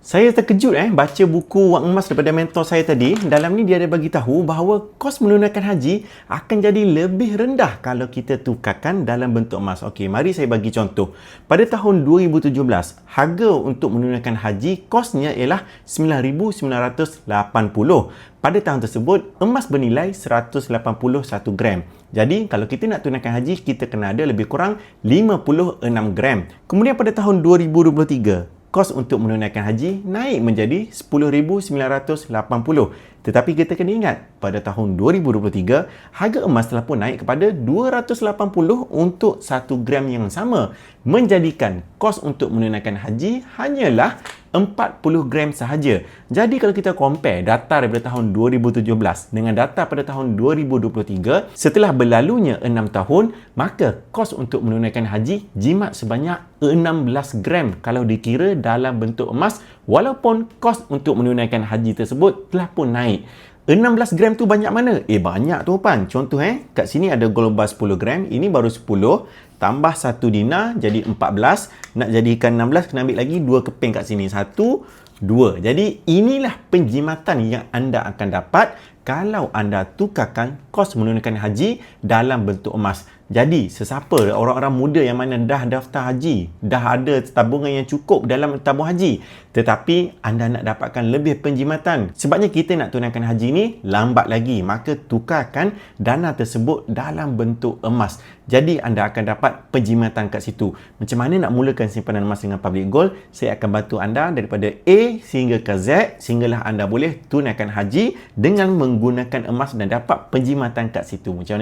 Saya terkejut baca buku Wang Emas daripada mentor saya tadi. Dalam ni dia ada bagi tahu bahawa kos menunaikan haji akan jadi lebih rendah kalau kita tukarkan dalam bentuk emas. Okey, mari saya bagi contoh. Pada tahun 2017, harga untuk menunaikan haji kosnya ialah 9,980. Pada tahun tersebut, emas bernilai 181 gram. Jadi, kalau kita nak tunaikan haji, kita kena ada lebih kurang 56 gram. Kemudian pada tahun 2023, kos untuk menunaikan haji naik menjadi 10,980. Tetapi kita kena ingat, pada tahun 2023, harga emas telah pun naik kepada 280 untuk 1 gram yang sama, menjadikan kos untuk menunaikan haji hanyalah 40 gram sahaja. Jadi kalau kita compare data daripada tahun 2017 dengan data pada tahun 2023, setelah berlalunya 6 tahun, maka kos untuk menunaikan haji jimat sebanyak 16 gram kalau dikira dalam bentuk emas, walaupun kos untuk menunaikan haji tersebut telah pun naik. 16 gram tu banyak mana? Banyak tu Pan. Contoh kat sini ada gold bar 10 gram, ini baru 10, tambah 1 dinar jadi 14, nak jadikan 16 kena ambil lagi 2 keping kat sini. 1, 2. Jadi inilah penjimatan yang anda akan dapat kalau anda tukarkan kos menunaikan haji dalam bentuk emas. Jadi, sesiapa orang-orang muda yang mana dah daftar haji, dah ada tabungan yang cukup dalam tabung haji, tetapi anda nak dapatkan lebih penjimatan, sebabnya kita nak tunaikan haji ni lambat lagi, maka tukarkan dana tersebut dalam bentuk emas. Jadi, anda akan dapat penjimatan kat situ. Macam mana nak mulakan simpanan emas dengan Public Gold? Saya akan bantu anda daripada A sehingga ke Z, sehinggalah anda boleh tunaikan haji dengan menggunakan emas dan dapat penjimatan kat situ. Macam mana?